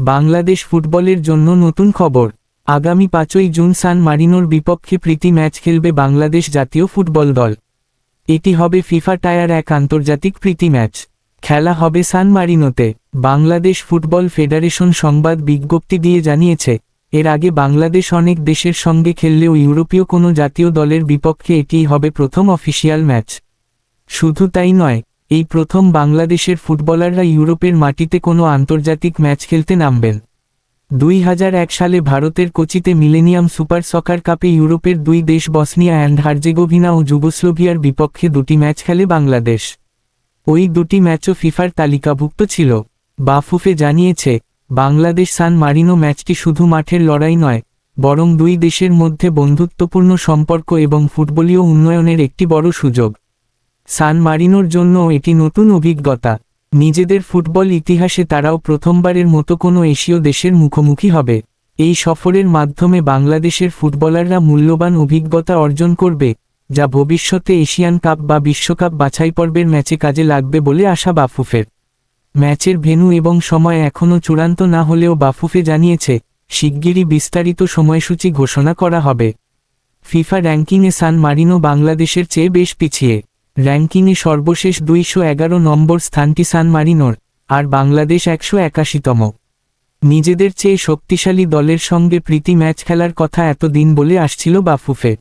বাংলাদেশ ফুটবলের জন্য নতুন খবর। আগামী 5ই জুন সান মারিনোর বিপক্ষে প্রীতি ম্যাচ খেলবে বাংলাদেশ জাতীয় ফুটবল দল। এটি হবে ফিফা টায়ার 1 আন্তর্জাতিক প্রীতি ম্যাচ। খেলা হবে সান মারিনোতে। বাংলাদেশ ফুটবল ফেডারেশন সংবাদ বিজ্ঞপ্তি দিয়ে জানিয়েছে, এর আগে বাংলাদেশ অনেক দেশের সঙ্গে খেললেও ইউরোপীয় কোনো জাতীয় দলের বিপক্ষে এটিই হবে প্রথম অফিসিয়াল ম্যাচ। শুধু তাই নয়, এই প্রথম বাংলাদেশের ফুটবলাররা ইউরোপের মাটিতে কোনো আন্তর্জাতিক ম্যাচ খেলতে নামবেন। 2001 সালে ভারতের কোচিতে মিলেনিয়াম সুপার সকার কাপে ইউরোপের দুই দেশ বসনিয়া অ্যান্ড হার্জেগোভিনা ও যুগোস্লোভিয়ার বিপক্ষে দুটি ম্যাচ খেলে বাংলাদেশ। ওই দুটি ম্যাচও ফিফার তালিকাভুক্ত ছিল। বাফুফে জানিয়েছে, বাংলাদেশ সান মারিনো ম্যাচটি শুধু মাঠের লড়াই নয়, বরং দুই দেশের মধ্যে বন্ধুত্বপূর্ণ সম্পর্ক এবং ফুটবলীয় উন্নয়নের একটি বড় সুযোগ। সান মারিনোর জন্য এটি নতুন অভিজ্ঞতা। নিজেদের ফুটবল ইতিহাসে তারাও প্রথমবারের মতো কোনো এশীয় দেশের মুখোমুখি হবে। এই সফরের মাধ্যমে বাংলাদেশের ফুটবলাররা মূল্যবান অভিজ্ঞতা অর্জন করবে, যা ভবিষ্যতে এশিয়ান কাপ বা বিশ্বকাপ বাছাই পর্বের ম্যাচে কাজে লাগবে বলে আশা বাফুফের। ম্যাচের ভেন্যু এবং সময় এখনও চূড়ান্ত না হলেও বাফুফে জানিয়েছে, শিগগিরই বিস্তারিত সময়সূচি ঘোষণা করা হবে। ফিফা র্যাঙ্কিংয়ে সান মারিনো বাংলাদেশের চেয়ে বেশ পিছিয়ে। র্যাঙ্কিংয়ে সর্বশেষ 211 নম্বর স্থানটি সান মারিনোর, আর বাংলাদেশ 181তম। নিজেদের চেয়ে শক্তিশালী দলের সঙ্গে প্রীতি ম্যাচ খেলার কথা এতদিন বলে আসছিল বাফুফে।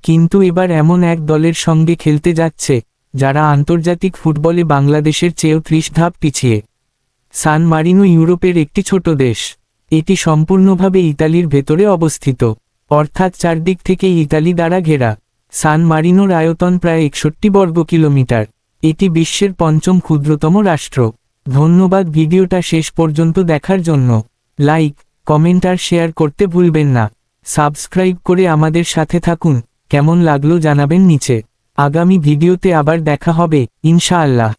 কিন্তু এবার এমন এক দলের সঙ্গে খেলতে যাচ্ছে, যারা আন্তর্জাতিক ফুটবলে বাংলাদেশের চেয়েও 30 ধাপ পিছিয়ে। সান মারিনো ইউরোপের একটি ছোট দেশ। এটি সম্পূর্ণভাবে ইতালির ভেতরে অবস্থিত, অর্থাৎ চারদিক থেকে ইতালি দ্বারা ঘেরা। সান মারিনোর আয়তন প্রায় 61 বর্গ কিলোমিটার। এটি বিশ্বের 5ম ক্ষুদ্রতম রাষ্ট্র। ধন্যবাদ ভিডিওটা শেষ পর্যন্ত দেখার জন্য। লাইক, কমেন্ট আর শেয়ার করতে ভুলবেন না। সাবস্ক্রাইব করে আমাদের সাথে থাকুন। কেমন লাগলো জানাবেন নিচে। আগামী ভিডিওতে আবার দেখা হবে, ইনশাআল্লাহ।